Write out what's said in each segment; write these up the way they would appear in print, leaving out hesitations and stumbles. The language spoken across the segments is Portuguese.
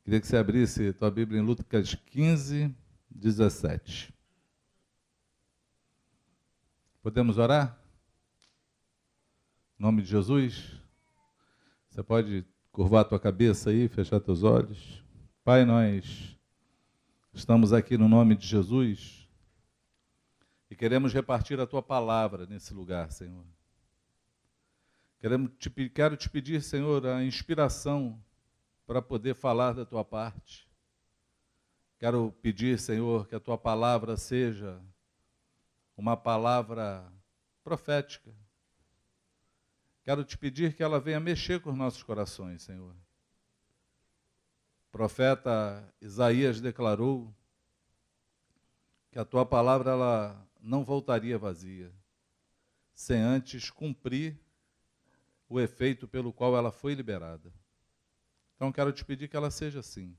Queria que você abrisse tua Bíblia em Lucas 15, 17. Podemos orar? Em nome de Jesus? Você pode curvar a tua cabeça aí, fechar teus olhos. Pai, nós estamos aqui no nome de Jesus e queremos repartir a tua palavra nesse lugar, Senhor. Quero te pedir, Senhor, a inspiração para poder falar da tua parte. Quero pedir, Senhor, que a tua palavra seja uma palavra profética. Quero te pedir que ela venha mexer com os nossos corações, Senhor. O profeta Isaías declarou que a tua palavra ela não voltaria vazia, sem antes cumprir o efeito pelo qual ela foi liberada. Então, quero te pedir que ela seja assim,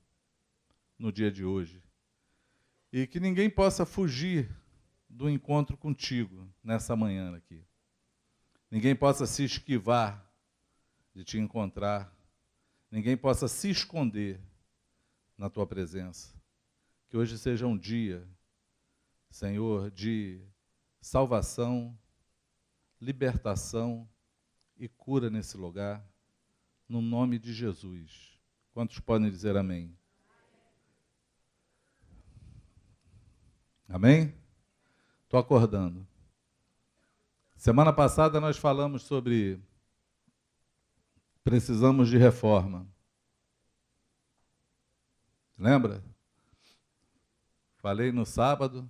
no dia de hoje. E que ninguém possa fugir do encontro contigo, nessa manhã aqui. Ninguém possa se esquivar de te encontrar. Ninguém possa se esconder na tua presença. Que hoje seja um dia, Senhor, de salvação, libertação e cura nesse lugar. No nome de Jesus. Quantos podem dizer amém? Amém? Estou acordando. Semana passada nós falamos sobre precisamos de reforma. Lembra? Falei no sábado,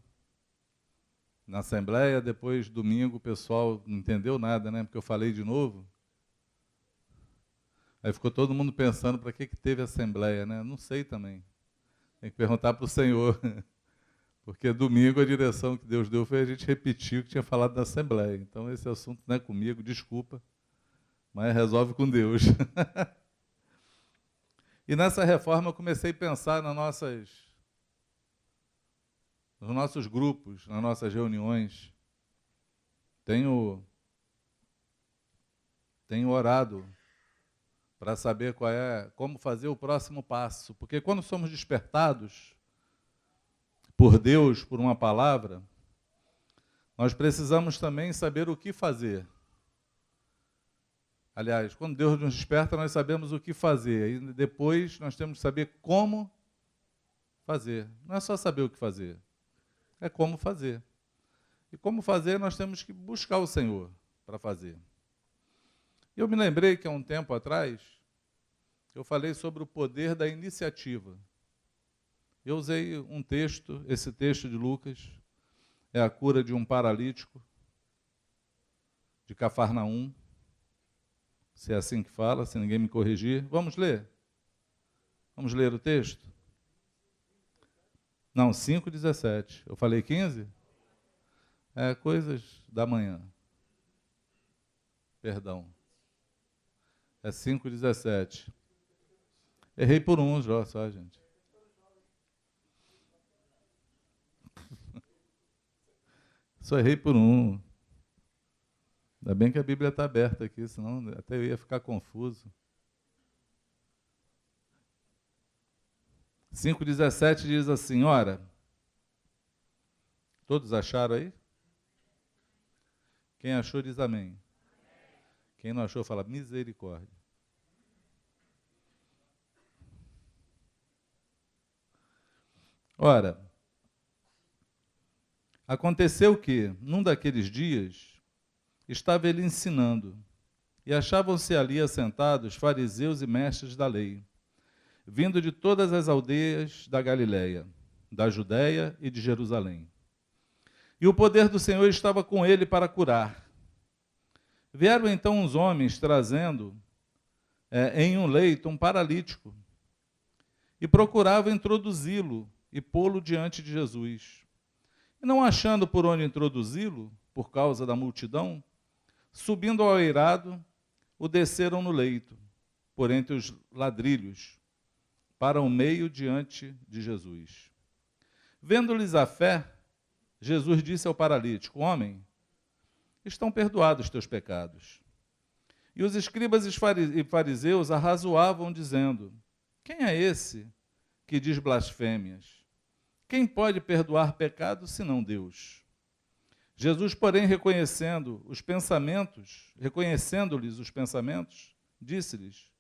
na Assembleia, depois domingo o pessoal não entendeu nada, né? Porque eu falei de novo. Aí ficou todo mundo pensando, para que teve Assembleia, né? Não sei também. Tem que perguntar para o Senhor. Porque domingo a direção que Deus deu foi a gente repetir o que tinha falado na Assembleia. Então esse assunto não é comigo, desculpa, mas resolve com Deus. E nessa reforma eu comecei a pensar nos nossos grupos, nas nossas reuniões. Tenho orado para saber como fazer o próximo passo. Porque quando somos despertados por Deus, por uma palavra, nós precisamos também saber o que fazer. Aliás, quando Deus nos desperta, nós sabemos o que fazer. E depois nós temos que saber como fazer. Não é só saber o que fazer, é como fazer. E como fazer, nós temos que buscar o Senhor para fazer. Eu me lembrei que há um tempo atrás, eu falei sobre o poder da iniciativa. Eu usei um texto, esse texto de Lucas, é a cura de um paralítico, de Cafarnaum, se é assim que fala, se ninguém me corrigir. Vamos ler? Vamos ler o texto? Não, 5:17. Eu falei 15? É coisas da manhã. Perdão. É 5:17. Errei por um só, gente. Só errei por um. Ainda bem que a Bíblia está aberta aqui, senão até eu ia ficar confuso. 5:17 diz assim, ora, todos acharam aí? Quem achou diz amém. Quem não achou fala misericórdia. Ora, aconteceu que, num daqueles dias, estava ele ensinando, e achavam-se ali assentados fariseus e mestres da lei, vindo de todas as aldeias da Galiléia, da Judéia e de Jerusalém. E o poder do Senhor estava com ele para curar. Vieram então uns homens trazendo em um leito um paralítico, e procuravam introduzi-lo e pô-lo diante de Jesus. E não achando por onde introduzi-lo, por causa da multidão, subindo ao eirado, o desceram no leito, por entre os ladrilhos, para o meio diante de Jesus. Vendo-lhes a fé, Jesus disse ao paralítico, homem, estão perdoados os teus pecados. E os escribas e fariseus arrazoavam, dizendo, quem é esse que diz blasfêmias? Quem pode perdoar pecados senão Deus? Jesus, porém, reconhecendo-lhes os pensamentos, disse-lhes: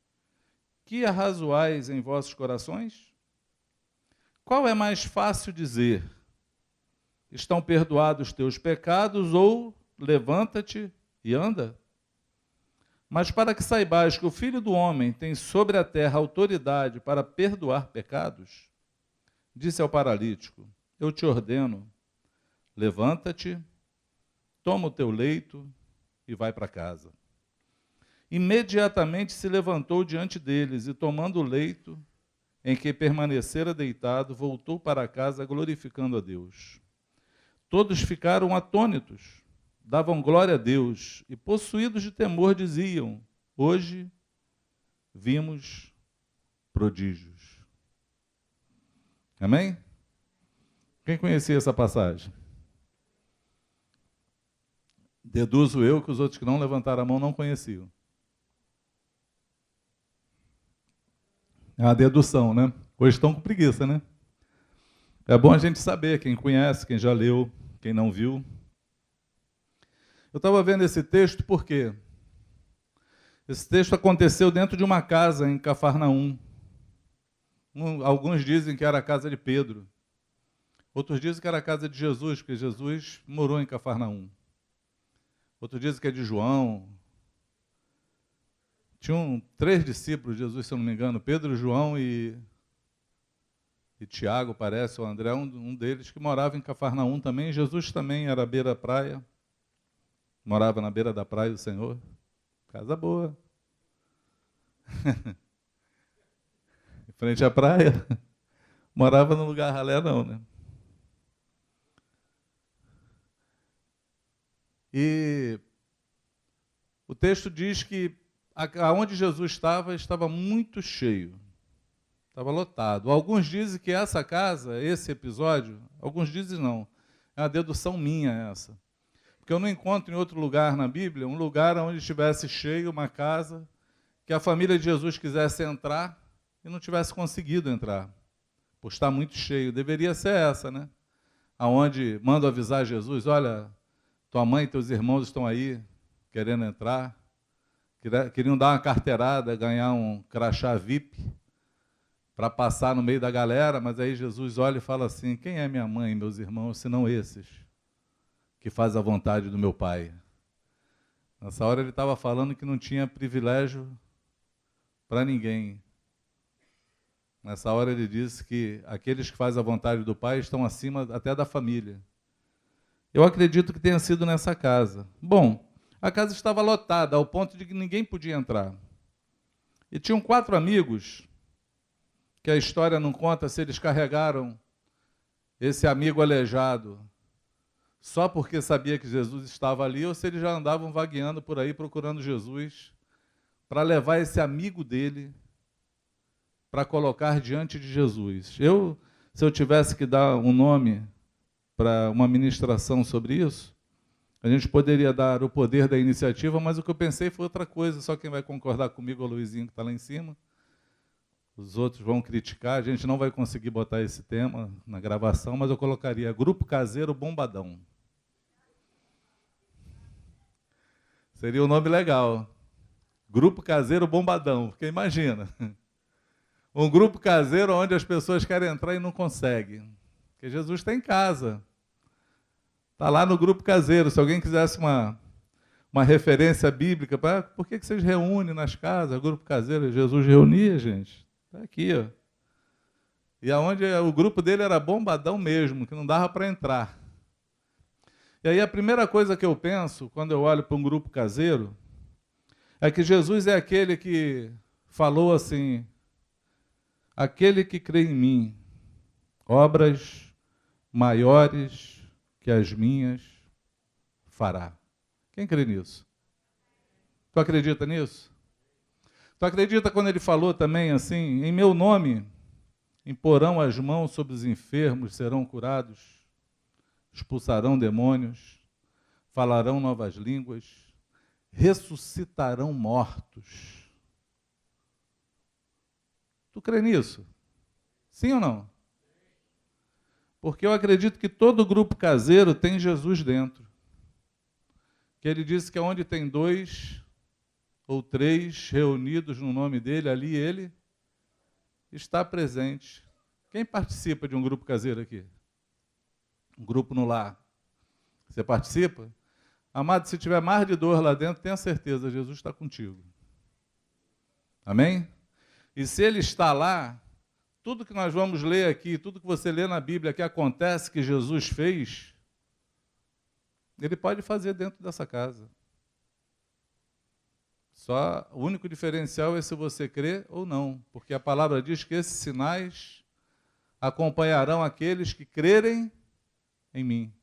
que arrazoais em vossos corações? Qual é mais fácil dizer: estão perdoados os teus pecados, ou levanta-te e anda? Mas para que saibais que o Filho do Homem tem sobre a terra autoridade para perdoar pecados, disse ao paralítico: eu te ordeno, levanta-te, toma o teu leito e vai para casa. Imediatamente se levantou diante deles e, tomando o leito em que permanecera deitado, voltou para casa glorificando a Deus. Todos ficaram atônitos, davam glória a Deus e, possuídos de temor, diziam: hoje vimos prodígios. Amém? Quem conhecia essa passagem? Deduzo eu que os outros que não levantaram a mão não conheciam. É uma dedução, né? Hoje estão com preguiça, né? É bom a gente saber, quem conhece, quem já leu, quem não viu. Eu estava vendo esse texto porque esse texto aconteceu dentro de uma casa em Cafarnaum. Alguns dizem que era a casa de Pedro. Outros dizem que era a casa de Jesus, porque Jesus morou em Cafarnaum. Outros dizem que é de João. Tinham 3 discípulos de Jesus, se eu não me engano, Pedro, João e Tiago, parece, ou André, um deles que morava em Cafarnaum também. Jesus também era à beira da praia, morava na beira da praia do Senhor. Casa boa. Em frente à praia. Morava num lugar ralé não, né? E o texto diz que aonde Jesus estava muito cheio, estava lotado. Alguns dizem que essa casa, esse episódio, alguns dizem não, é uma dedução minha essa, porque eu não encontro em outro lugar na Bíblia um lugar onde estivesse cheio, uma casa, que a família de Jesus quisesse entrar e não tivesse conseguido entrar, por estar muito cheio. Deveria ser essa, né? Aonde mando avisar Jesus: olha, tua mãe e teus irmãos estão aí querendo entrar, queriam dar uma carteirada, ganhar um crachá VIP para passar no meio da galera, mas aí Jesus olha e fala assim: quem é minha mãe e meus irmãos, senão esses que fazem a vontade do meu Pai? Nessa hora ele estava falando que não tinha privilégio para ninguém. Nessa hora ele disse que aqueles que fazem a vontade do Pai estão acima até da família. Eu acredito que tenha sido nessa casa. Bom, a casa estava lotada, ao ponto de que ninguém podia entrar. E tinham 4 amigos, que a história não conta se eles carregaram esse amigo aleijado só porque sabia que Jesus estava ali, ou se eles já andavam vagueando por aí procurando Jesus para levar esse amigo dele para colocar diante de Jesus. Se eu tivesse que dar um nome para uma ministração sobre isso, a gente poderia dar o poder da iniciativa, mas o que eu pensei foi outra coisa. Só quem vai concordar comigo é o Luizinho, que está lá em cima. Os outros vão criticar, a gente não vai conseguir botar esse tema na gravação, mas eu colocaria Grupo Caseiro Bombadão. Seria um nome legal. Grupo Caseiro Bombadão, porque imagina, um grupo caseiro onde as pessoas querem entrar e não conseguem. Porque Jesus está em casa. Está lá no grupo caseiro. Se alguém quisesse uma referência bíblica, por que vocês reúnem nas casas, grupo caseiro? Jesus reunia, gente. Está aqui, ó. E aonde o grupo dele era bombadão mesmo, que não dava para entrar. E aí a primeira coisa que eu penso, quando eu olho para um grupo caseiro, é que Jesus é aquele que falou assim: aquele que crê em mim, obras maiores que as minhas fará. Quem crê nisso? Tu acredita nisso? Tu acredita quando ele falou também assim: em meu nome imporão as mãos sobre os enfermos, serão curados, expulsarão demônios, falarão novas línguas, ressuscitarão mortos. Tu crê nisso? Sim ou não? Porque eu acredito que todo grupo caseiro tem Jesus dentro. Que ele disse que onde tem 2 ou 3 reunidos no nome dele, ali ele está presente. Quem participa de um grupo caseiro aqui? Um grupo no lar. Você participa? Amado, se tiver mais de 2 lá dentro, tenha certeza, Jesus está contigo. Amém? E se ele está lá, tudo que nós vamos ler aqui, tudo que você lê na Bíblia que acontece, que Jesus fez, ele pode fazer dentro dessa casa. Só o único diferencial é se você crê ou não, porque a palavra diz que esses sinais acompanharão aqueles que crerem em mim.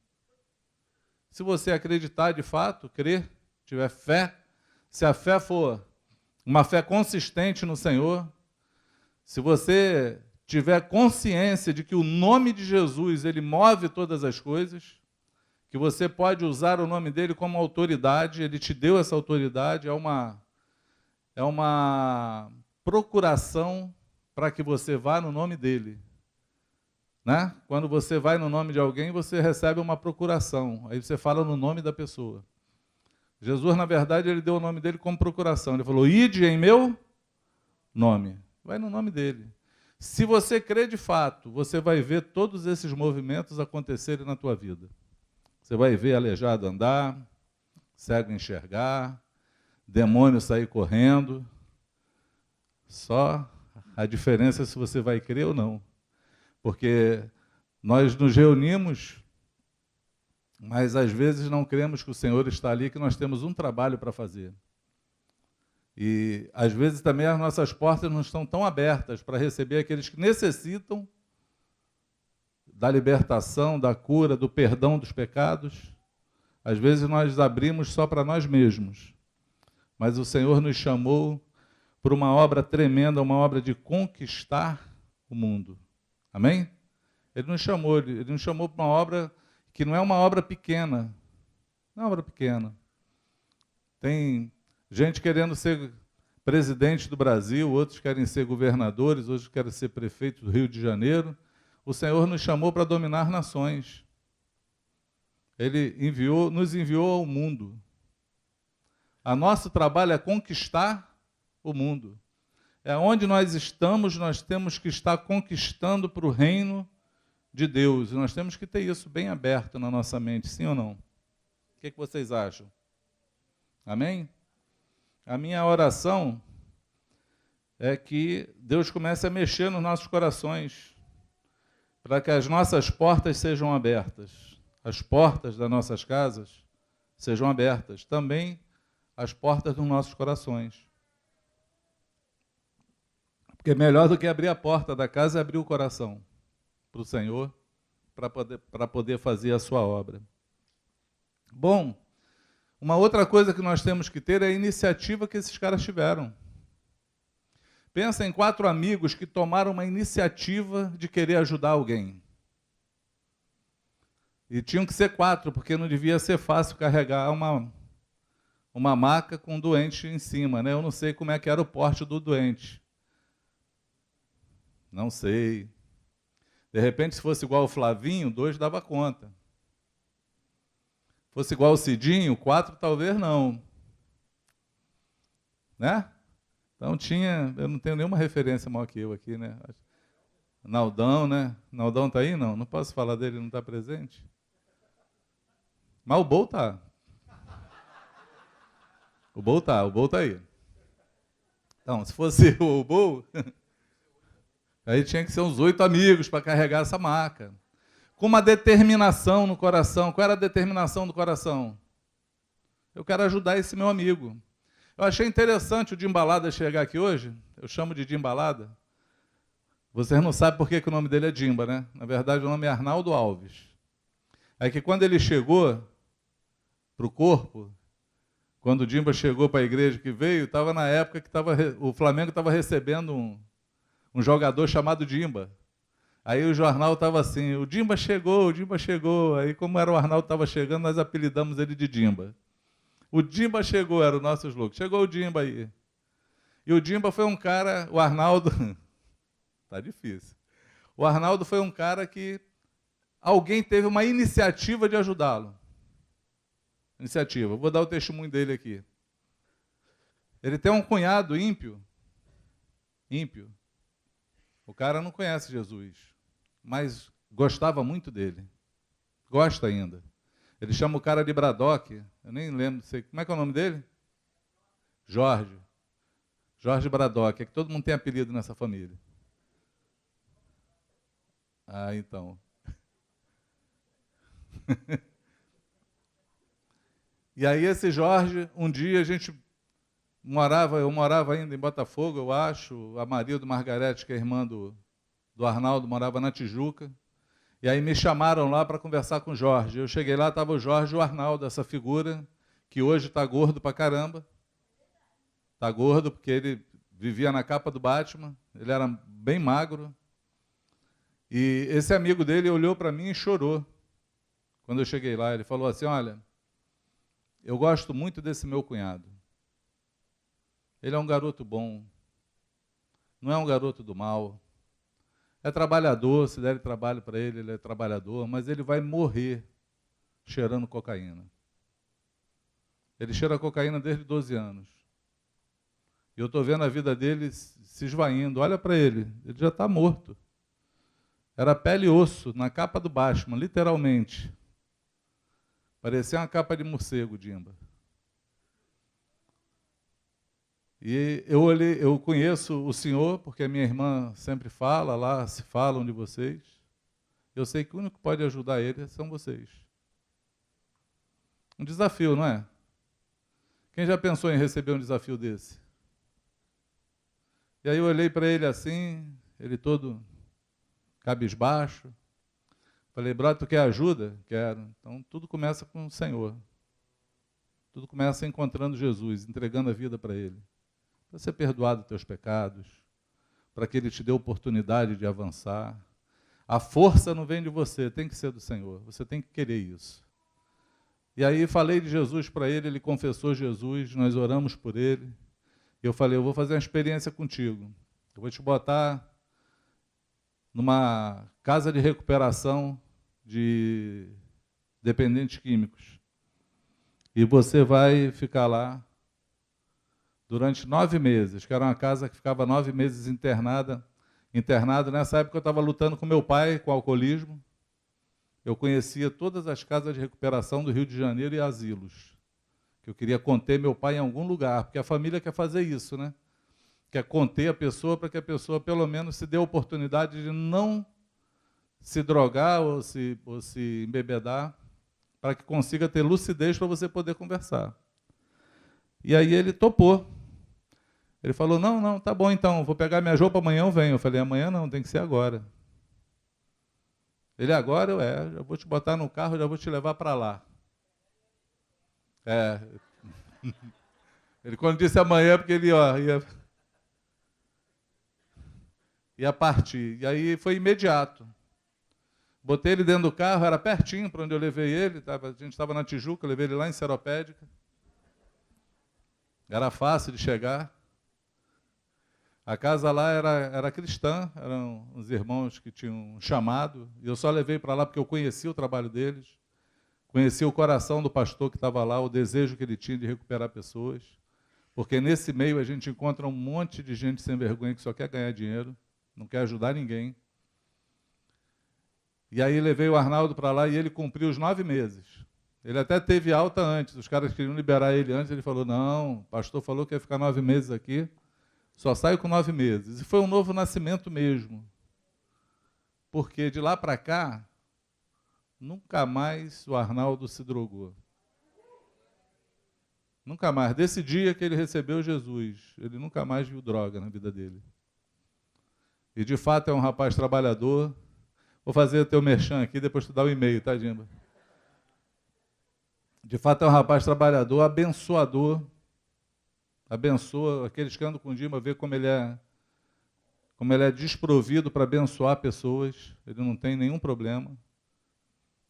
Se você acreditar de fato, crer, tiver fé, se a fé for uma fé consistente no Senhor, se você tiver consciência de que o nome de Jesus, ele move todas as coisas, que você pode usar o nome dele como autoridade, ele te deu essa autoridade, é uma procuração para que você vá no nome dele. Né? Quando você vai no nome de alguém, você recebe uma procuração. Aí você fala no nome da pessoa. Jesus, na verdade, ele deu o nome dele como procuração. Ele falou, ide em meu nome. Vai no nome dele. Se você crê de fato, você vai ver todos esses movimentos acontecerem na tua vida. Você vai ver aleijado andar, cego enxergar, demônio sair correndo. Só a diferença é se você vai crer ou não. Porque nós nos reunimos, mas às vezes não cremos que o Senhor está ali, que nós temos um trabalho para fazer. E às vezes também as nossas portas não estão tão abertas para receber aqueles que necessitam da libertação, da cura, do perdão dos pecados. Às vezes nós abrimos só para nós mesmos. Mas o Senhor nos chamou para uma obra tremenda, uma obra de conquistar o mundo. Amém? Ele nos chamou para uma obra que não é uma obra pequena. Não é uma obra pequena. Tem gente querendo ser presidente do Brasil, outros querem ser governadores, outros querem ser prefeito do Rio de Janeiro. O Senhor nos chamou para dominar nações. Ele nos enviou ao mundo. O nosso trabalho é conquistar o mundo. É onde nós estamos, nós temos que estar conquistando para o reino de Deus. E nós temos que ter isso bem aberto na nossa mente, sim ou não? O que vocês acham? Amém? A minha oração é que Deus comece a mexer nos nossos corações, para que as nossas portas sejam abertas. As portas das nossas casas sejam abertas. Também as portas dos nossos corações. Porque melhor do que abrir a porta da casa é abrir o coração para o Senhor, para poder fazer a sua obra. Bom, uma outra coisa que nós temos que ter é a iniciativa que esses caras tiveram. Pensa em 4 amigos que tomaram uma iniciativa de querer ajudar alguém. E tinham que ser 4, porque não devia ser fácil carregar uma maca com um doente em cima, né? Eu não sei como é que era o porte do doente. Não sei. De repente, se fosse igual o Flavinho, 2 dava conta. Fosse igual o Cidinho, 4 talvez não. Né? Então eu não tenho nenhuma referência maior que eu aqui, né? Naldão, né? Naldão está aí? Não posso falar dele, não está presente? Mas o Bol está. O Bol está aí. Então, se fosse o Bol, aí tinha que ser uns 8 amigos para carregar essa maca. Com uma determinação no coração. Qual era a determinação do coração? Eu quero ajudar esse meu amigo. Eu achei interessante o Dimbalada chegar aqui hoje. Eu chamo de Dimbalada. Vocês não sabem por que o nome dele é Dimba, né? Na verdade, o nome é Arnaldo Alves. Aí que quando ele chegou para o corpo, quando o Dimba chegou para a igreja que veio, estava na época que o Flamengo estava recebendo um jogador chamado Dimba. Aí o jornal estava assim, o Dimba chegou, o Dimba chegou. Aí como era o Arnaldo estava chegando, nós apelidamos ele de Dimba. O Dimba chegou, era o nosso slogan. Chegou o Dimba aí. E o Dimba foi um cara, o Arnaldo, tá difícil. O Arnaldo foi um cara que alguém teve uma iniciativa de ajudá-lo. Iniciativa. Vou dar o testemunho dele aqui. Ele tem um cunhado ímpio. Ímpio. O cara não conhece Jesus, mas gostava muito dele. Gosta ainda. Ele chama o cara de Braddock. Eu nem lembro. Como é que é o nome dele? Jorge. Jorge Braddock. É que todo mundo tem apelido nessa família. Ah, então. E aí esse Jorge, um dia a gente eu morava ainda em Botafogo, eu acho, a Maria do Margarete, que é irmã do Arnaldo, morava na Tijuca, e aí me chamaram lá para conversar com o Jorge. Eu cheguei lá, estava o Jorge e o Arnaldo, essa figura, que hoje está gordo pra caramba. Está gordo porque ele vivia na capa do Batman, ele era bem magro, e esse amigo dele olhou para mim e chorou. Quando eu cheguei lá, ele falou assim, olha, eu gosto muito desse meu cunhado. Ele é um garoto bom, não é um garoto do mal, é trabalhador, se der trabalho para ele, ele é trabalhador, mas ele vai morrer cheirando cocaína. Ele cheira cocaína desde 12 anos. E eu estou vendo a vida dele se esvaindo. Olha para ele já está morto. Era pele e osso, na capa do Batman, literalmente. Parecia uma capa de morcego, Dimba. E eu conheço o senhor, porque a minha irmã sempre fala, lá se falam de vocês. Eu sei que o único que pode ajudar ele são vocês. Um desafio, não é? Quem já pensou em receber um desafio desse? E aí eu olhei para ele assim, ele todo cabisbaixo. Falei, brother, tu quer ajuda? Quero. Então tudo começa com o Senhor. Tudo começa encontrando Jesus, entregando a vida para Ele. Para ser perdoado dos teus pecados, para que Ele te dê oportunidade de avançar. A força não vem de você, tem que ser do Senhor. Você tem que querer isso. E aí falei de Jesus para ele, ele confessou Jesus, nós oramos por ele. E eu falei, eu vou fazer uma experiência contigo. Eu vou te botar numa casa de recuperação de dependentes químicos. E você vai ficar lá durante 9 meses, que era uma casa que ficava 9 meses internado. Nessa época eu estava lutando com meu pai, com alcoolismo. Eu conhecia todas as casas de recuperação do Rio de Janeiro e asilos. Que eu queria conter meu pai em algum lugar, porque a família quer fazer isso, né? Quer conter a pessoa para que a pessoa, pelo menos, se dê a oportunidade de não se drogar ou se embebedar, para que consiga ter lucidez para você poder conversar. E aí ele topou. Ele falou, não, tá bom então, vou pegar minha roupa, amanhã eu venho. Eu falei, amanhã não, tem que ser agora. Ele, agora já vou te botar no carro, já vou te levar para lá. Ele quando disse amanhã, porque ele ia partir. E aí foi imediato. Botei ele dentro do carro, era pertinho para onde eu levei ele, a gente estava na Tijuca, eu levei ele lá em Seropédica. Era fácil de chegar. A casa lá era cristã, eram uns irmãos que tinham um chamado, e eu só levei para lá porque eu conhecia o trabalho deles, conhecia o coração do pastor que estava lá, o desejo que ele tinha de recuperar pessoas, porque nesse meio a gente encontra um monte de gente sem vergonha que só quer ganhar dinheiro, não quer ajudar ninguém. E aí levei o Arnaldo para lá e ele cumpriu os 9 meses. Ele até teve alta antes, os caras queriam liberar ele antes, ele falou, não, o pastor falou que ia ficar 9 meses aqui, só saio com 9 meses. E foi um novo nascimento mesmo. Porque de lá para cá, nunca mais o Arnaldo se drogou. Nunca mais. Desse dia que ele recebeu Jesus, ele nunca mais viu droga na vida dele. E de fato é um rapaz trabalhador. Vou fazer o teu merchan aqui, depois tu dá o e-mail, tá, Dimba? De fato é um rapaz trabalhador, abençoador. Abençoa aqueles que andam com o Dimba, vê como ele é desprovido para abençoar pessoas. Ele não tem nenhum problema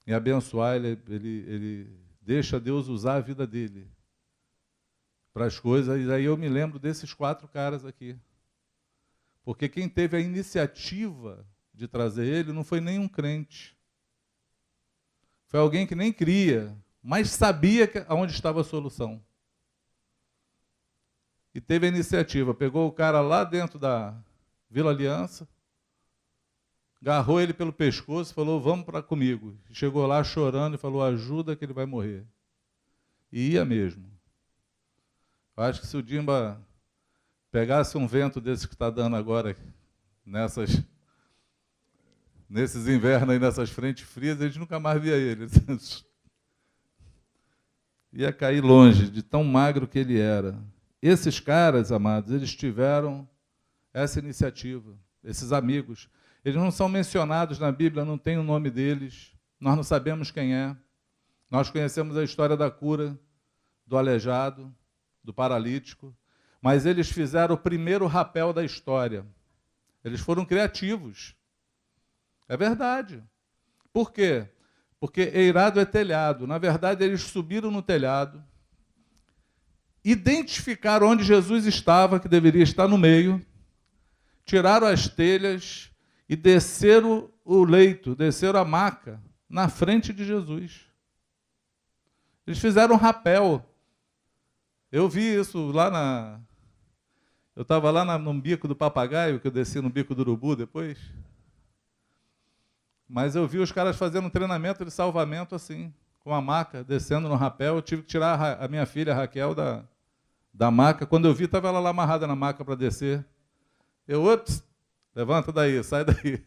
em abençoar, ele deixa Deus usar a vida dele para as coisas. E aí eu me lembro desses 4 caras aqui. Porque quem teve a iniciativa de trazer ele não foi nenhum crente. Foi alguém que nem cria, mas sabia aonde estava a solução. E teve a iniciativa, pegou o cara lá dentro da Vila Aliança, agarrou ele pelo pescoço e falou, vamos comigo. Chegou lá chorando e falou, ajuda que ele vai morrer. E ia mesmo. Eu acho que se o Dimba pegasse um vento desse que está dando agora, nesses invernos aí, nessas frentes frias, a gente nunca mais via ele. Ia cair longe, de tão magro que ele era. Esses caras, amados, eles tiveram essa iniciativa, esses amigos. Eles não são mencionados na Bíblia, não tem o nome deles, nós não sabemos quem é. Nós conhecemos a história da cura do aleijado, do paralítico, mas eles fizeram o primeiro rapel da história. Eles foram criativos. É verdade. Por quê? Porque eirado é telhado. Na verdade, eles subiram no telhado, identificaram onde Jesus estava, que deveria estar no meio, tiraram as telhas e desceram o leito, desceram a maca na frente de Jesus. Eles fizeram um rapel. Eu vi isso lá eu estava lá no bico do papagaio, que eu desci no bico do urubu depois. Mas eu vi os caras fazendo um treinamento de salvamento assim, com a maca, descendo no rapel. Eu tive que tirar a minha filha, a Raquel, da maca. Quando eu vi, estava ela lá amarrada na maca para descer. Ops, levanta daí, sai daí.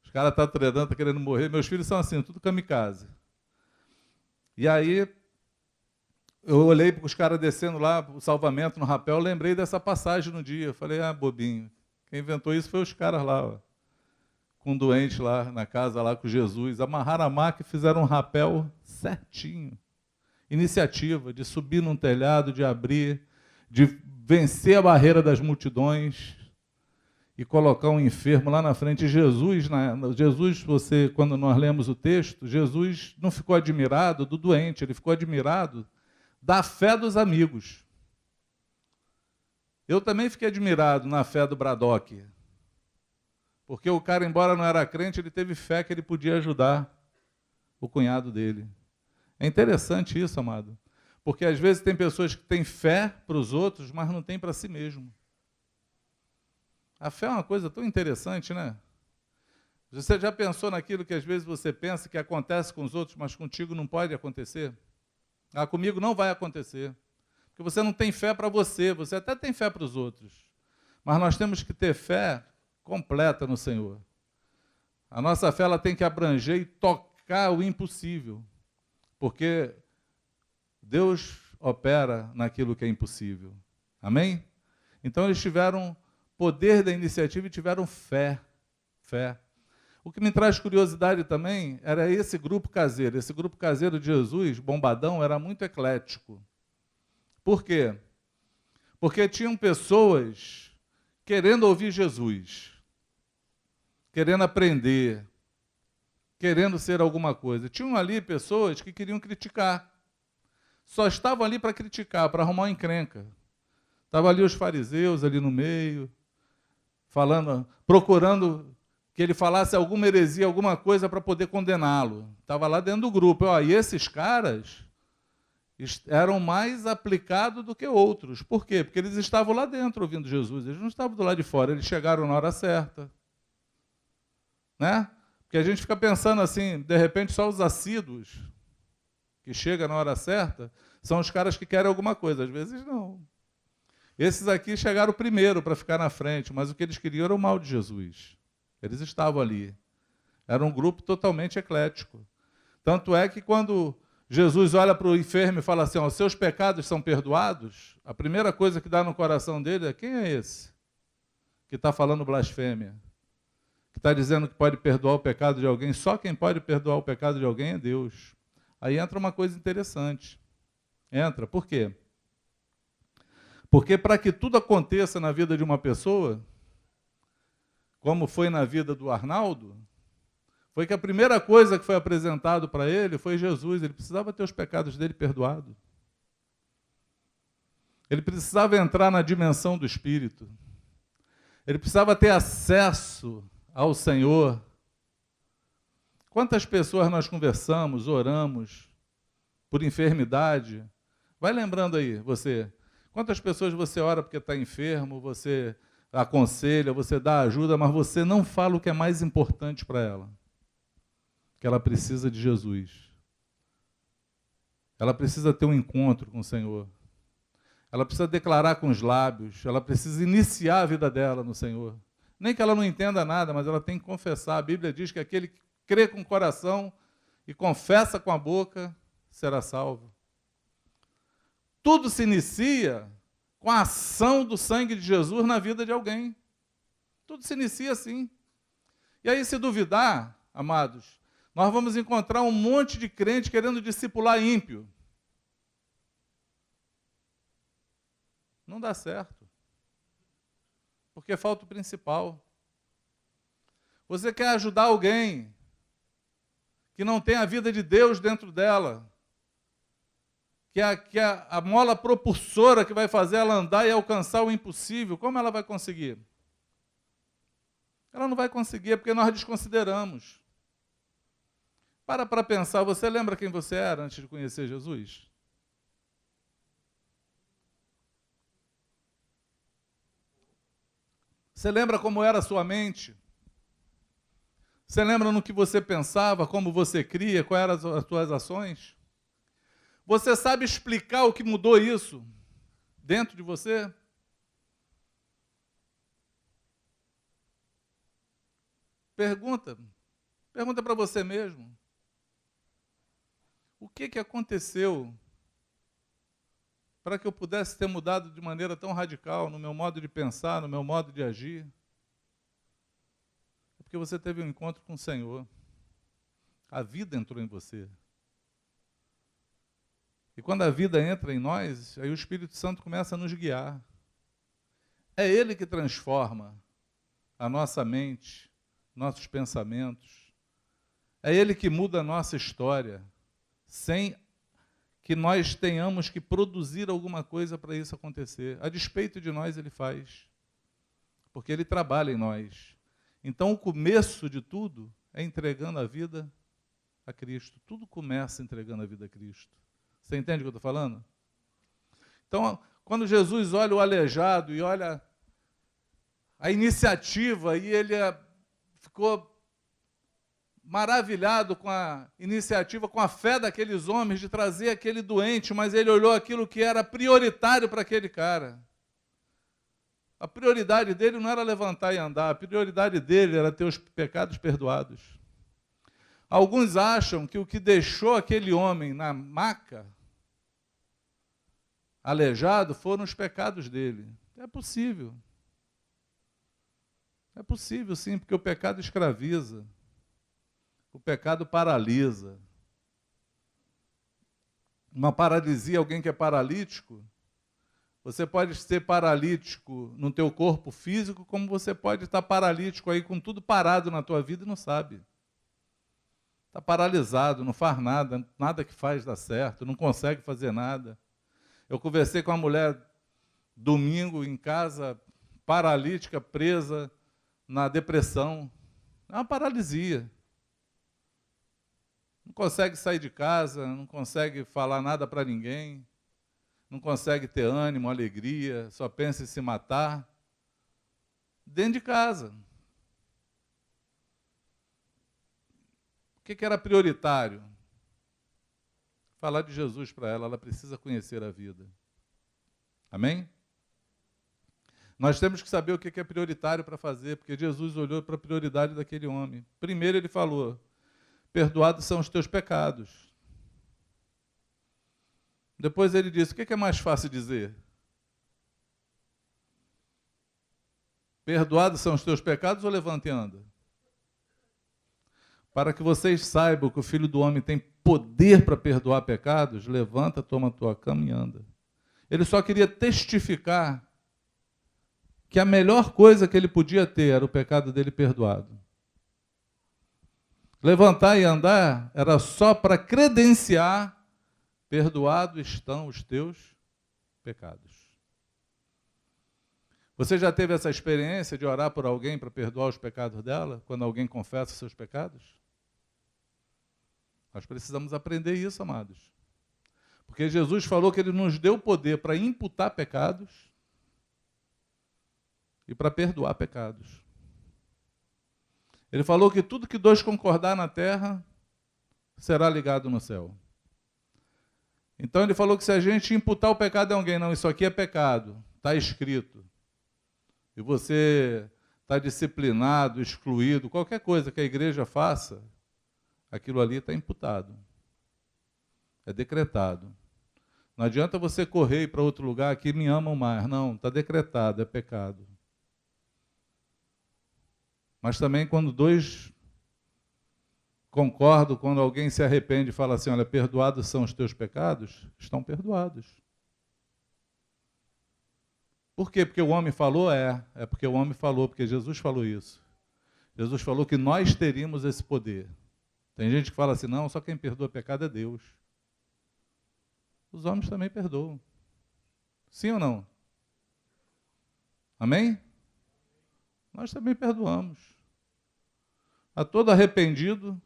Os caras estão treinando, estão querendo morrer. Meus filhos são assim, tudo kamikaze. E aí, eu olhei para os caras descendo lá, o salvamento no rapel, lembrei dessa passagem no dia. Eu falei, bobinho, quem inventou isso foi os caras lá, ó, com um doente lá na casa, lá com Jesus. Amarraram a maca e fizeram um rapel certinho. Iniciativa de subir num telhado, de abrir, de vencer a barreira das multidões e colocar um enfermo lá na frente. Jesus, quando nós lemos o texto, Jesus não ficou admirado do doente, ele ficou admirado da fé dos amigos. Eu também fiquei admirado na fé do Braddock, porque o cara, embora não era crente, ele teve fé que ele podia ajudar o cunhado dele. É interessante isso, amado, porque às vezes tem pessoas que têm fé para os outros, mas não têm para si mesmo. A fé é uma coisa tão interessante, né? Você já pensou naquilo que às vezes você pensa que acontece com os outros, mas contigo não pode acontecer? Comigo não vai acontecer. Porque você não tem fé para você até tem fé para os outros. Mas nós temos que ter fé completa no Senhor. A nossa fé ela tem que abranger e tocar o impossível. Porque Deus opera naquilo que é impossível. Amém? Então eles tiveram poder da iniciativa e tiveram fé. Fé. O que me traz curiosidade também era esse grupo caseiro. Esse grupo caseiro de Jesus, bombadão, era muito eclético. Por quê? Porque tinham pessoas querendo ouvir Jesus, querendo aprender, querendo ser alguma coisa. Tinham ali pessoas que queriam criticar. Só estavam ali para criticar, para arrumar uma encrenca. Estavam ali os fariseus ali no meio, falando, procurando que ele falasse alguma heresia, alguma coisa para poder condená-lo. Estava lá dentro do grupo. E esses caras eram mais aplicados do que outros. Por quê? Porque eles estavam lá dentro ouvindo Jesus. Eles não estavam do lado de fora. Eles chegaram na hora certa. Né? Porque a gente fica pensando assim, de repente só os assíduos que chegam na hora certa são os caras que querem alguma coisa. Às vezes não. Esses aqui chegaram primeiro para ficar na frente, mas o que eles queriam era o mal de Jesus. Eles estavam ali. Era um grupo totalmente eclético. Tanto é que quando Jesus olha para o enfermo e fala assim, os seus pecados são perdoados, a primeira coisa que dá no coração dele é, quem é esse que está falando blasfêmia? Que está dizendo que pode perdoar o pecado de alguém? Só quem pode perdoar o pecado de alguém é Deus. Aí entra uma coisa interessante. Entra. Por quê? Porque para que tudo aconteça na vida de uma pessoa, como foi na vida do Arnaldo, foi que a primeira coisa que foi apresentado para ele foi Jesus. Ele precisava ter os pecados dele perdoados. Ele precisava entrar na dimensão do Espírito. Ele precisava ter acesso ao Senhor. Quantas pessoas nós conversamos, oramos por enfermidade? Vai lembrando aí, você. Quantas pessoas você ora porque está enfermo, você aconselha, você dá ajuda, mas você não fala o que é mais importante para ela. Que ela precisa de Jesus. Ela precisa ter um encontro com o Senhor. Ela precisa declarar com os lábios, ela precisa iniciar a vida dela no Senhor. Nem que ela não entenda nada, mas ela tem que confessar. A Bíblia diz que aquele que crê com o coração e confessa com a boca será salvo. Tudo se inicia com a ação do sangue de Jesus na vida de alguém. Tudo se inicia assim. E aí, se duvidar, amados, nós vamos encontrar um monte de crente querendo discipular ímpio. Não dá certo. Porque falta o principal. Você quer ajudar alguém que não tem a vida de Deus dentro dela, que é a mola propulsora que vai fazer ela andar e alcançar o impossível, como ela vai conseguir? Ela não vai conseguir, porque nós desconsideramos. Para pensar, você lembra quem você era antes de conhecer Jesus? Você lembra como era a sua mente? Você lembra no que você pensava, como você cria, quais eram as suas ações? Você sabe explicar o que mudou isso dentro de você? Pergunta para você mesmo. O que aconteceu para que eu pudesse ter mudado de maneira tão radical no meu modo de pensar, no meu modo de agir? É porque você teve um encontro com o Senhor. A vida entrou em você. E quando a vida entra em nós, aí o Espírito Santo começa a nos guiar. É Ele que transforma a nossa mente, nossos pensamentos. É Ele que muda a nossa história, sem que nós tenhamos que produzir alguma coisa para isso acontecer. A despeito de nós, Ele faz. Porque Ele trabalha em nós. Então, o começo de tudo é entregando a vida a Cristo. Tudo começa entregando a vida a Cristo. Você entende o que eu estou falando? Então, quando Jesus olha o aleijado e olha a iniciativa, e ele ficou maravilhado com a iniciativa, com a fé daqueles homens de trazer aquele doente, mas ele olhou aquilo que era prioritário para aquele cara. A prioridade dele não era levantar e andar, a prioridade dele era ter os pecados perdoados. Alguns acham que o que deixou aquele homem na maca, aleijado, foram os pecados dele. É possível. É possível, sim, porque o pecado escraviza. O pecado paralisa. Uma paralisia, alguém que é paralítico, você pode ser paralítico no teu corpo físico, como você pode estar paralítico aí com tudo parado na tua vida e não sabe. Está paralisado, não faz nada, nada que faz dá certo, não consegue fazer nada. Eu conversei com uma mulher domingo em casa, paralítica, presa na depressão. É uma paralisia. Não consegue sair de casa, não consegue falar nada para ninguém, não consegue ter ânimo, alegria, só pensa em se matar. Dentro de casa. O que era prioritário? Falar de Jesus para ela, ela precisa conhecer a vida. Amém? Nós temos que saber o que é prioritário para fazer, porque Jesus olhou para a prioridade daquele homem. Primeiro ele falou: perdoados são os teus pecados. Depois ele disse: o que é mais fácil dizer? Perdoados são os teus pecados ou levanta e anda? Para que vocês saibam que o Filho do Homem tem poder para perdoar pecados, levanta, toma a tua cama e anda. Ele só queria testificar que a melhor coisa que ele podia ter era o pecado dele perdoado. Levantar e andar era só para credenciar: perdoados estão os teus pecados. Você já teve essa experiência de orar por alguém para perdoar os pecados dela, quando alguém confessa os seus pecados? Nós precisamos aprender isso, amados. Porque Jesus falou que Ele nos deu poder para imputar pecados e para perdoar pecados. Ele falou que tudo que dois concordar na terra será ligado no céu. Então Ele falou que se a gente imputar o pecado a alguém, não, isso aqui é pecado, está escrito, e você está disciplinado, excluído, qualquer coisa que a igreja faça, aquilo ali está imputado. É decretado. Não adianta você correr e ir para outro lugar que me amam mais. Não, está decretado, é pecado. Mas também quando dois concordam, quando alguém se arrepende e fala assim, olha, perdoados são os teus pecados, estão perdoados. Por quê? Porque o homem falou? É porque o homem falou, porque Jesus falou isso. Jesus falou que nós teríamos esse poder. Tem gente que fala assim, não, só quem perdoa pecado é Deus. Os homens também perdoam. Sim ou não? Amém? Nós também perdoamos. A todo arrependido,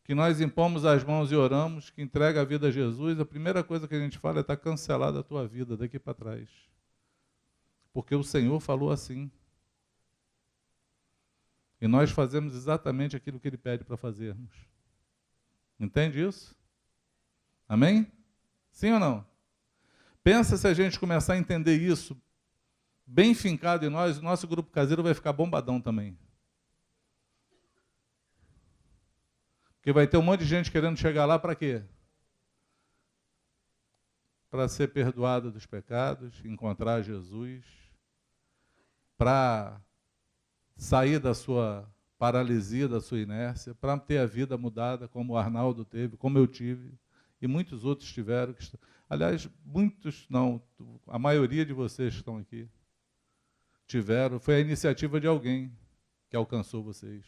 que nós impomos as mãos e oramos, que entrega a vida a Jesus, a primeira coisa que a gente fala é está cancelada a tua vida daqui para trás. Porque o Senhor falou assim. E nós fazemos exatamente aquilo que Ele pede para fazermos. Entende isso? Amém? Sim ou não? Pensa se a gente começar a entender isso bem fincado em nós, o nosso grupo caseiro vai ficar bombadão também. Porque vai ter um monte de gente querendo chegar lá para quê? Para ser perdoado dos pecados, encontrar Jesus, para sair da sua paralisia, da sua inércia, para ter a vida mudada, como o Arnaldo teve, como eu tive, e muitos outros tiveram. Aliás, muitos não, a maioria de vocês que estão aqui tiveram, foi a iniciativa de alguém que alcançou vocês.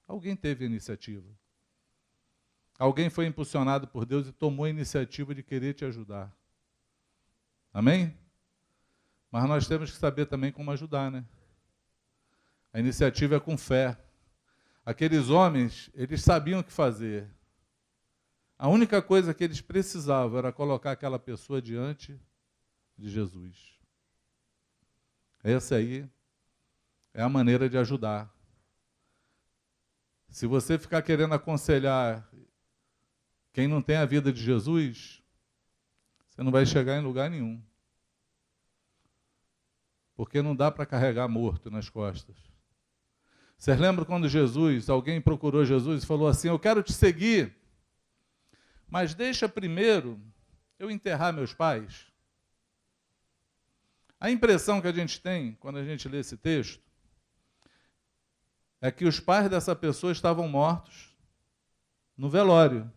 Alguém teve a iniciativa. Alguém foi impulsionado por Deus e tomou a iniciativa de querer te ajudar. Amém? Mas nós temos que saber também como ajudar, né? A iniciativa é com fé. Aqueles homens, eles sabiam o que fazer. A única coisa que eles precisavam era colocar aquela pessoa diante de Jesus. Essa aí é a maneira de ajudar. Se você ficar querendo aconselhar quem não tem a vida de Jesus, você não vai chegar em lugar nenhum. Porque não dá para carregar morto nas costas. Vocês lembram quando alguém procurou Jesus e falou assim, eu quero te seguir, mas deixa primeiro eu enterrar meus pais? A impressão que a gente tem, quando a gente lê esse texto, é que os pais dessa pessoa estavam mortos no velório.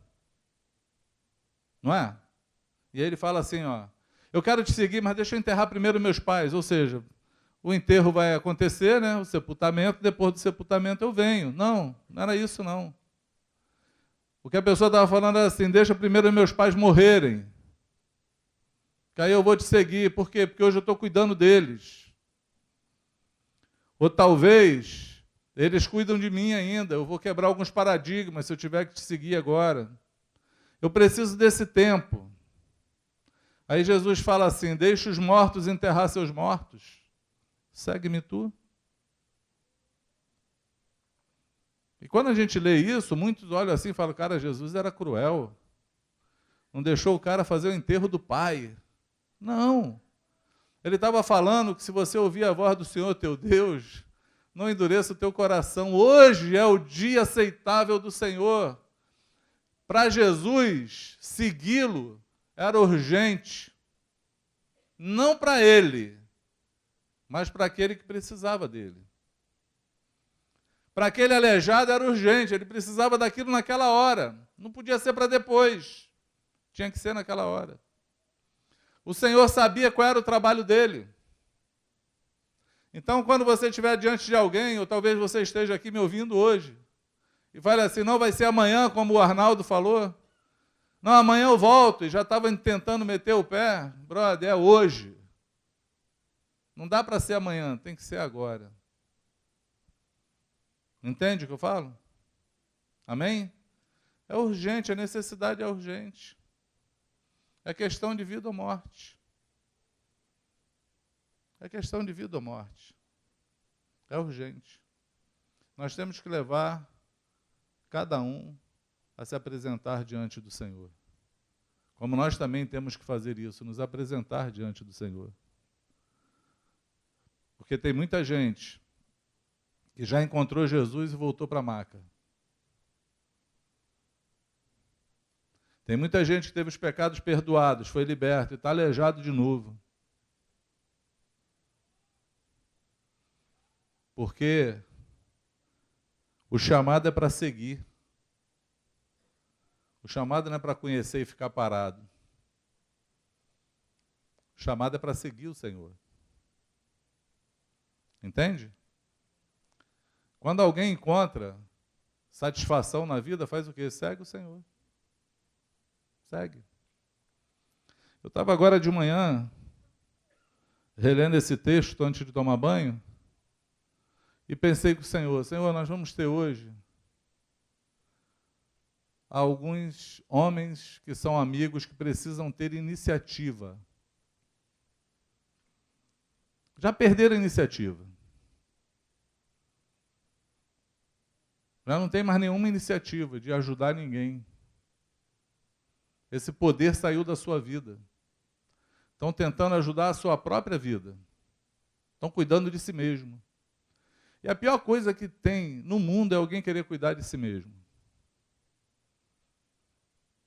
Não é? E aí ele fala assim, ó, eu quero te seguir, mas deixa eu enterrar primeiro meus pais. Ou seja, o enterro vai acontecer, né? O sepultamento, depois do sepultamento eu venho. Não, não era isso não. O que a pessoa estava falando era assim, deixa primeiro meus pais morrerem, que aí eu vou te seguir. Por quê? Porque hoje eu estou cuidando deles. Ou talvez eles cuidam de mim ainda, eu vou quebrar alguns paradigmas se eu tiver que te seguir agora. Eu preciso desse tempo. Aí Jesus fala assim, deixa os mortos enterrar seus mortos. Segue-me tu. E quando a gente lê isso, muitos olham assim e falam, cara, Jesus era cruel. Não deixou o cara fazer o enterro do pai. Não. Ele estava falando que se você ouvir a voz do Senhor teu Deus, não endureça o teu coração. Hoje é o dia aceitável do Senhor. Para Jesus, segui-lo era urgente. Não para ele, mas para aquele que precisava dele. Para aquele aleijado era urgente, ele precisava daquilo naquela hora. Não podia ser para depois. Tinha que ser naquela hora. O Senhor sabia qual era o trabalho dele. Então, quando você estiver diante de alguém, ou talvez você esteja aqui me ouvindo hoje, e fale assim, não vai ser amanhã, como o Arnaldo falou. Não, amanhã eu volto, e já estava tentando meter o pé. Brother, é hoje. Não dá para ser amanhã, tem que ser agora. Entende o que eu falo? Amém? É urgente, a necessidade é urgente. É questão de vida ou morte. É questão de vida ou morte. É urgente. Nós temos que levar cada um a se apresentar diante do Senhor. Como nós também temos que fazer isso, nos apresentar diante do Senhor. Porque tem muita gente que já encontrou Jesus e voltou para a maca. Tem muita gente que teve os pecados perdoados, foi liberto e está aleijado de novo. Porque o chamado é para seguir. O chamado não é para conhecer e ficar parado. O chamado é para seguir o Senhor. Entende? Quando alguém encontra satisfação na vida, faz o quê? Segue o Senhor. Segue. Eu estava agora de manhã relendo esse texto antes de tomar banho e pensei com o Senhor, Senhor, nós vamos ter hoje alguns homens que são amigos que precisam ter iniciativa. Já perderam a iniciativa. Já não tem mais nenhuma iniciativa de ajudar ninguém. Esse poder saiu da sua vida. Estão tentando ajudar a sua própria vida. Estão cuidando de si mesmo. E a pior coisa que tem no mundo é alguém querer cuidar de si mesmo.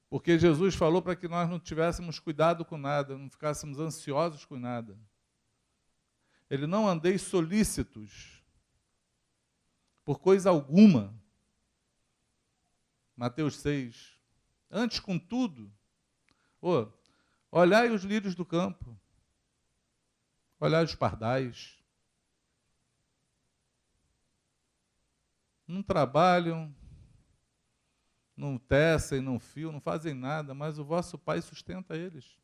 Porque Jesus falou para que nós não tivéssemos cuidado com nada, não ficássemos ansiosos com nada. Ele não andeis solícitos por coisa alguma. Mateus 6. Antes, contudo, olhai os lírios do campo, olhai os pardais. Não trabalham, não tecem, não fiam, não fazem nada, mas o vosso Pai sustenta eles.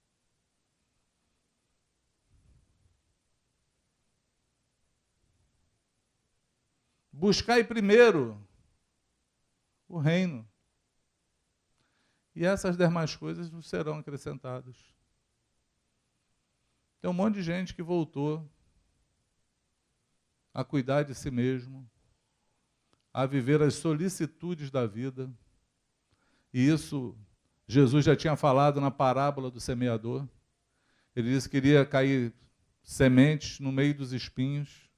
Buscai primeiro o reino, e essas demais coisas vos serão acrescentadas. Tem um monte de gente que voltou a cuidar de si mesmo, a viver as solicitudes da vida. E isso, Jesus já tinha falado na parábola do semeador. Ele disse que iria cair sementes no meio dos espinhos.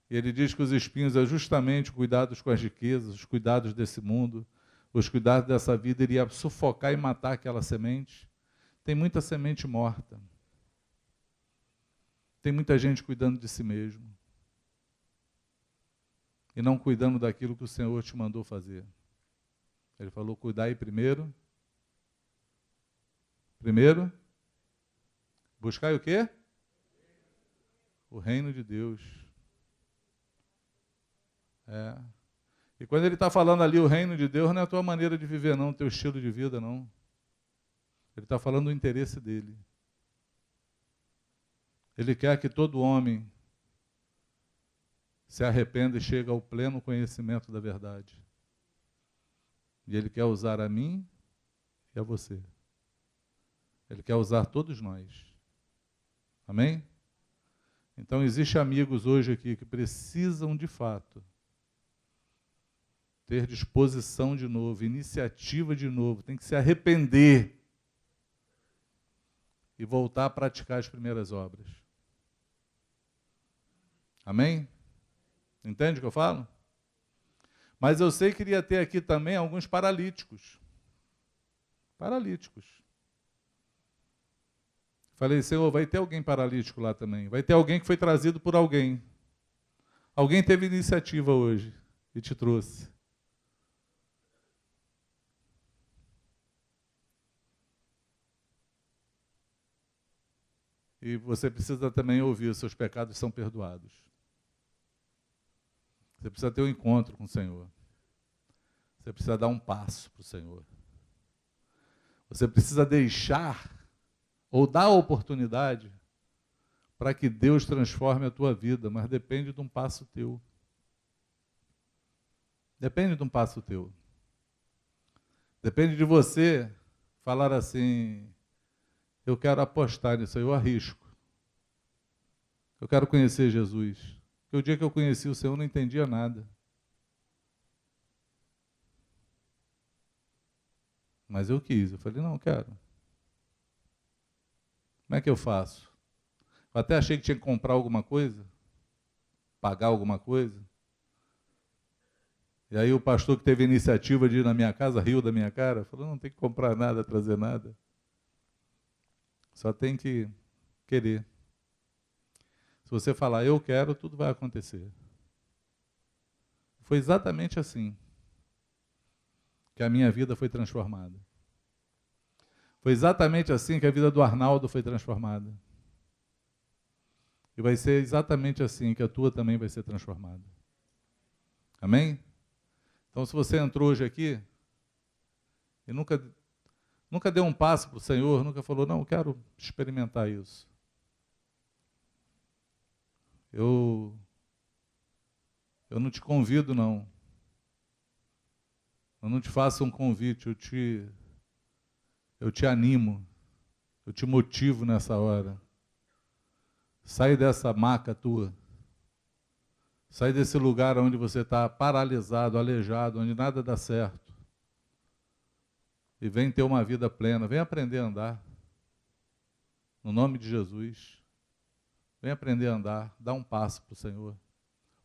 E ele diz que os espinhos é justamente cuidados com as riquezas, os cuidados desse mundo, os cuidados dessa vida, iria sufocar e matar aquela semente. Tem muita semente morta. Tem muita gente cuidando de si mesmo. E não cuidando daquilo que o Senhor te mandou fazer. Ele falou, cuidai primeiro. Primeiro, buscai o quê? O reino de Deus. E quando ele está falando ali o reino de Deus, não é a tua maneira de viver não, o teu estilo de vida não. Ele está falando do interesse dele. Ele quer que todo homem se arrependa e chegue ao pleno conhecimento da verdade. E ele quer usar a mim e a você. Ele quer usar todos nós. Amém? Então, existem amigos hoje aqui que precisam, de fato, ter disposição de novo, iniciativa de novo, tem que se arrepender e voltar a praticar as primeiras obras. Amém? Entende o que eu falo? Mas eu sei que iria ter aqui também alguns paralíticos. Paralíticos. Falei, Senhor, vai ter alguém paralítico lá também. Vai ter alguém que foi trazido por alguém. Alguém teve iniciativa hoje e te trouxe. E você precisa também ouvir, seus pecados são perdoados. Você precisa ter um encontro com o Senhor. Você precisa dar um passo para o Senhor. Você precisa deixar, ou dar a oportunidade, para que Deus transforme a tua vida, mas depende de um passo teu. Depende de um passo teu. Depende de você falar assim, eu quero apostar nisso aí, eu arrisco. Eu quero conhecer Jesus. Porque o dia que eu conheci o Senhor, eu não entendia nada. Mas eu quis, eu falei, não, eu quero. Como é que eu faço? Eu até achei que tinha que comprar alguma coisa, pagar alguma coisa. E aí o pastor que teve a iniciativa de ir na minha casa, riu da minha cara, falou, não tem que comprar nada, trazer nada. Só tem que querer. Se você falar, eu quero, tudo vai acontecer. Foi exatamente assim que a minha vida foi transformada. Foi exatamente assim que a vida do Arnaldo foi transformada. E vai ser exatamente assim que a tua também vai ser transformada. Amém? Então, se você entrou hoje aqui e nunca deu um passo para o Senhor, nunca falou, não, eu quero experimentar isso. Eu não te convido, não. Eu não te faço um convite, eu te animo, eu te motivo nessa hora. Sai dessa maca tua. Sai desse lugar onde você está paralisado, aleijado, onde nada dá certo. E vem ter uma vida plena, vem aprender a andar. No nome de Jesus. Vem aprender a andar, dá um passo para o Senhor.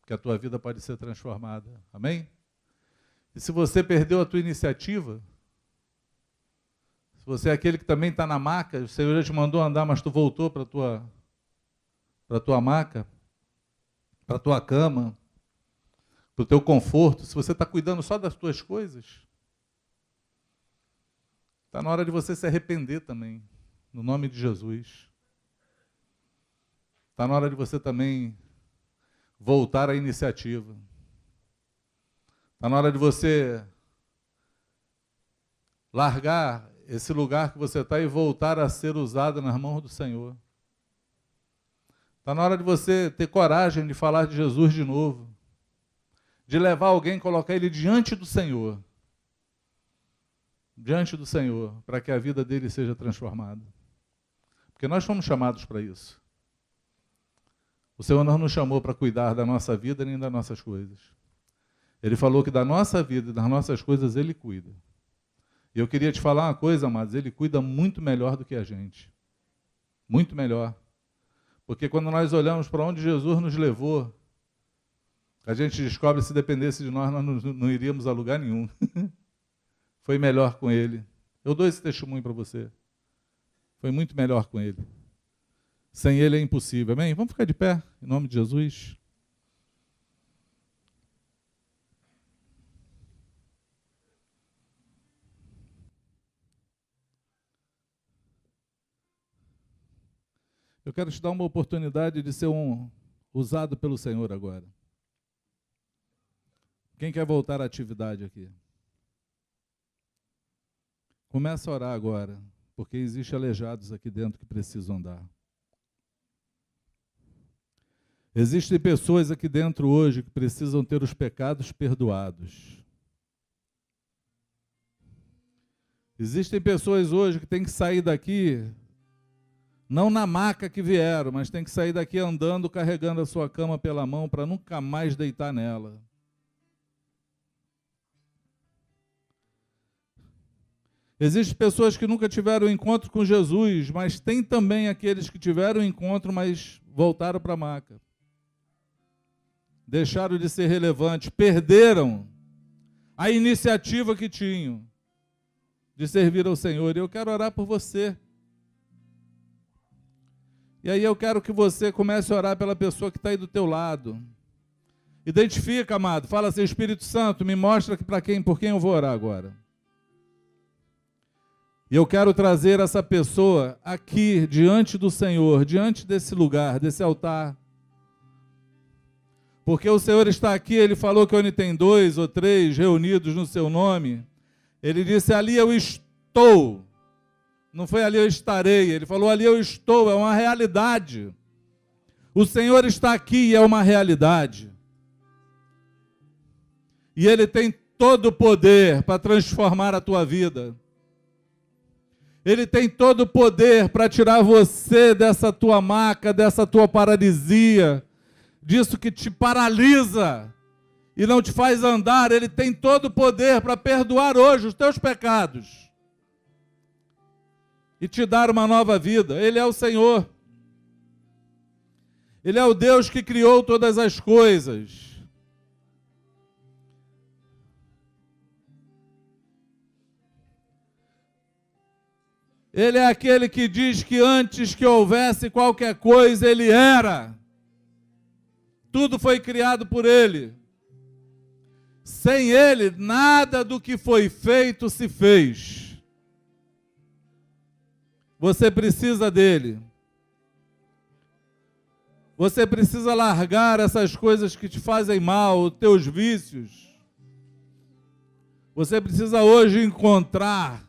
Porque a tua vida pode ser transformada. Amém? E se você perdeu a tua iniciativa, se você é aquele que também está na maca, o Senhor já te mandou andar, mas tu voltou para a tua maca, para a tua cama, para o teu conforto, se você está cuidando só das tuas coisas, está na hora de você se arrepender também, no nome de Jesus. Está na hora de você também voltar à iniciativa. Está na hora de você largar esse lugar que você está e voltar a ser usado nas mãos do Senhor. Está na hora de você ter coragem de falar de Jesus de novo. De levar alguém e colocar ele diante do Senhor. Diante do Senhor, para que a vida dele seja transformada. Porque nós fomos chamados para isso. O Senhor não nos chamou para cuidar da nossa vida nem das nossas coisas. Ele falou que da nossa vida e das nossas coisas Ele cuida. E eu queria te falar uma coisa, amados, Ele cuida muito melhor do que a gente. Muito melhor. Porque quando nós olhamos para onde Jesus nos levou, a gente descobre que se dependesse de nós, nós não iríamos a lugar nenhum. Foi melhor com Ele. Eu dou esse testemunho para você. Foi muito melhor com Ele. Sem Ele é impossível. Amém? Vamos ficar de pé, em nome de Jesus. Eu quero te dar uma oportunidade de ser usado pelo Senhor agora. Quem quer voltar à atividade aqui? Começa a orar agora, porque existem aleijados aqui dentro que precisam andar. Existem pessoas aqui dentro hoje que precisam ter os pecados perdoados. Existem pessoas hoje que têm que sair daqui, não na maca que vieram, mas têm que sair daqui andando, carregando a sua cama pela mão para nunca mais deitar nela. Existem pessoas que nunca tiveram encontro com Jesus, mas tem também aqueles que tiveram encontro, mas voltaram para a maca. Deixaram de ser relevantes, perderam a iniciativa que tinham de servir ao Senhor. E eu quero orar por você. E aí eu quero que você comece a orar pela pessoa que está aí do teu lado. Identifica, amado. Fala assim, Espírito Santo, me mostra por quem eu vou orar agora. E eu quero trazer essa pessoa aqui, diante do Senhor, diante desse lugar, desse altar. Porque o Senhor está aqui, Ele falou que onde tem 2 ou 3 reunidos no seu nome, Ele disse, ali eu estou. Não foi ali eu estarei, Ele falou ali eu estou, é uma realidade. O Senhor está aqui e é uma realidade. E Ele tem todo o poder para transformar a tua vida. Ele tem todo o poder para tirar você dessa tua maca, dessa tua paralisia, disso que te paralisa e não te faz andar. Ele tem todo o poder para perdoar hoje os teus pecados e te dar uma nova vida. Ele é o Senhor. Ele é o Deus que criou todas as coisas. Ele é aquele que diz que antes que houvesse qualquer coisa, Ele era. Tudo foi criado por Ele. Sem Ele, nada do que foi feito se fez. Você precisa dEle. Você precisa largar essas coisas que te fazem mal, os teus vícios. Você precisa hoje encontrar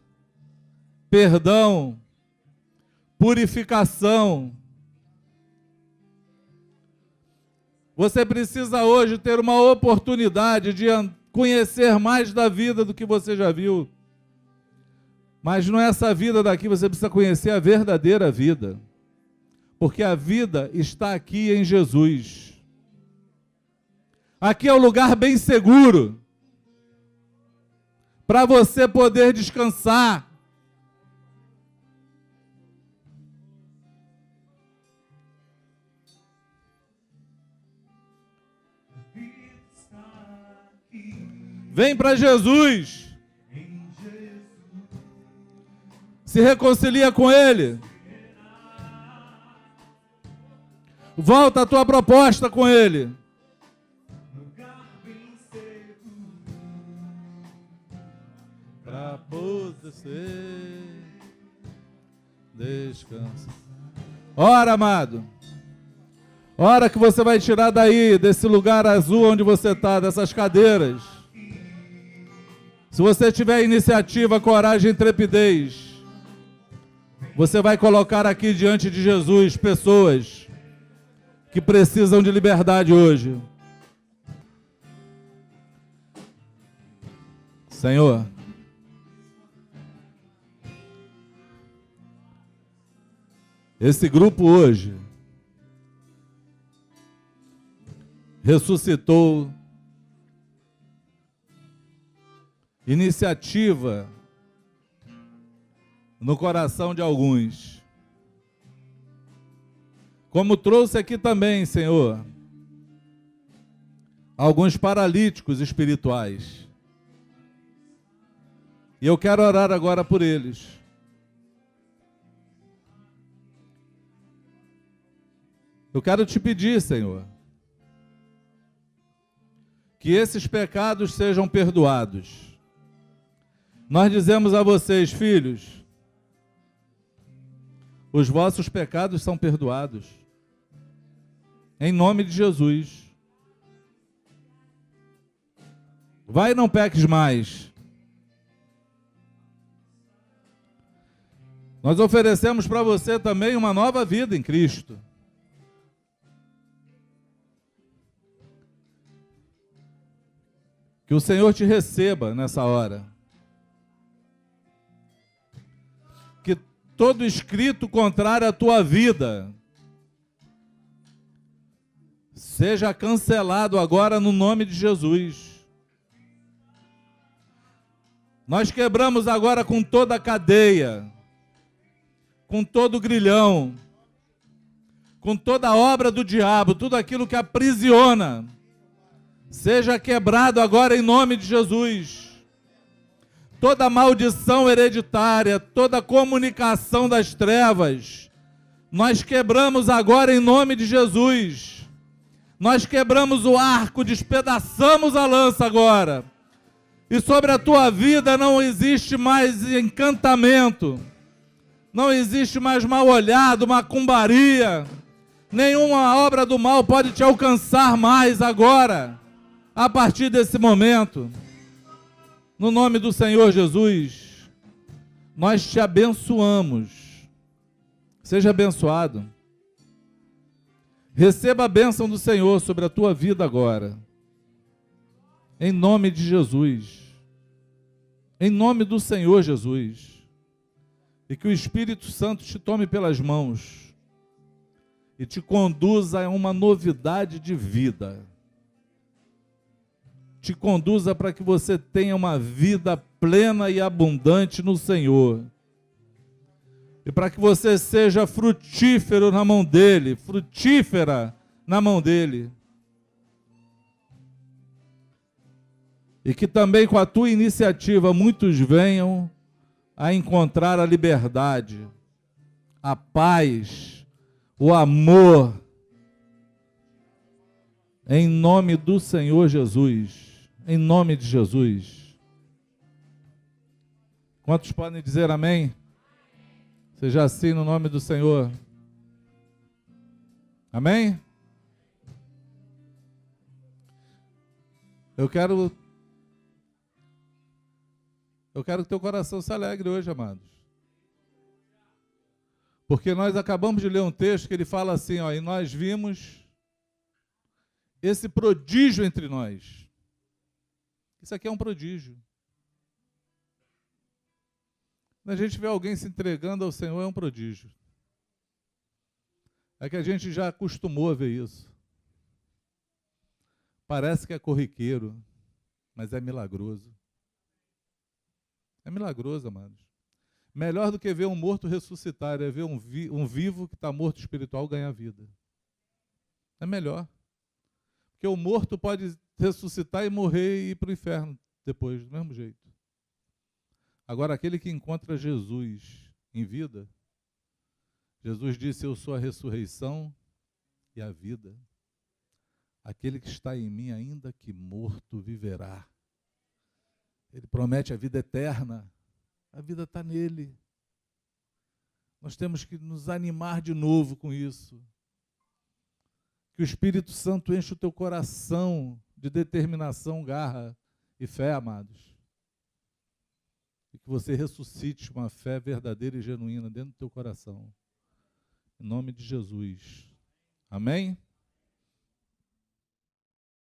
perdão, purificação. Você precisa hoje ter uma oportunidade de conhecer mais da vida do que você já viu. Mas não é essa vida daqui, você precisa conhecer a verdadeira vida. Porque a vida está aqui em Jesus. Aqui é um lugar bem seguro para você poder descansar. Vem para Jesus. Se reconcilia com Ele. Volta a tua proposta com Ele. Para você descansa. Ora, amado. Ora que você vai tirar daí, desse lugar azul onde você está, dessas cadeiras. Se você tiver iniciativa, coragem e intrepidez, você vai colocar aqui diante de Jesus pessoas que precisam de liberdade hoje. Senhor, esse grupo hoje ressuscitou iniciativa no coração de alguns. Como trouxe aqui também, Senhor, alguns paralíticos espirituais. E eu quero orar agora por eles. Eu quero te pedir, Senhor, que esses pecados sejam perdoados. Nós dizemos a vocês, filhos, os vossos pecados são perdoados. Em nome de Jesus. Vai e não peques mais. Nós oferecemos para você também uma nova vida em Cristo. Que o Senhor te receba nessa hora. Que todo escrito contrário à tua vida seja cancelado agora no nome de Jesus. Nós quebramos agora com toda a cadeia, com todo o grilhão, com toda a obra do diabo, tudo aquilo que aprisiona, seja quebrado agora em nome de Jesus. Toda maldição hereditária, toda comunicação das trevas, nós quebramos agora em nome de Jesus. Nós quebramos o arco, despedaçamos a lança agora. E sobre a tua vida não existe mais encantamento, não existe mais mal olhado, macumbaria, nenhuma obra do mal pode te alcançar mais agora, a partir desse momento. No nome do Senhor Jesus, nós te abençoamos. Seja abençoado. Receba a bênção do Senhor sobre a tua vida agora. Em nome de Jesus. Em nome do Senhor Jesus. E que o Espírito Santo te tome pelas mãos e te conduza a uma novidade de vida. Te conduza para que você tenha uma vida plena e abundante no Senhor. E para que você seja frutífero na mão dEle, frutífera na mão dEle. E que também com a tua iniciativa muitos venham a encontrar a liberdade, a paz, o amor, em nome do Senhor Jesus, em nome de Jesus. Quantos podem dizer amém? Seja assim no nome do Senhor. Amém? Eu quero que teu coração se alegre hoje, amados. Porque nós acabamos de ler um texto que ele fala assim, ó, e nós vimos esse prodígio entre nós. Isso aqui é um prodígio. Quando a gente vê alguém se entregando ao Senhor, é um prodígio. É que a gente já acostumou a ver isso. Parece que é corriqueiro, mas é milagroso. É milagroso, amados. Melhor do que ver um morto ressuscitar, é ver um vivo que está morto espiritual ganhar vida. É melhor. Porque o morto pode ressuscitar e morrer e ir para o inferno depois, do mesmo jeito. Agora, aquele que encontra Jesus em vida, Jesus disse, eu sou a ressurreição e a vida. Aquele que está em mim, ainda que morto, viverá. Ele promete a vida eterna. A vida está nele. Nós temos que nos animar de novo com isso. Que o Espírito Santo enche o teu coração de determinação, garra e fé, amados. E que você ressuscite uma fé verdadeira e genuína dentro do teu coração. Em nome de Jesus. Amém?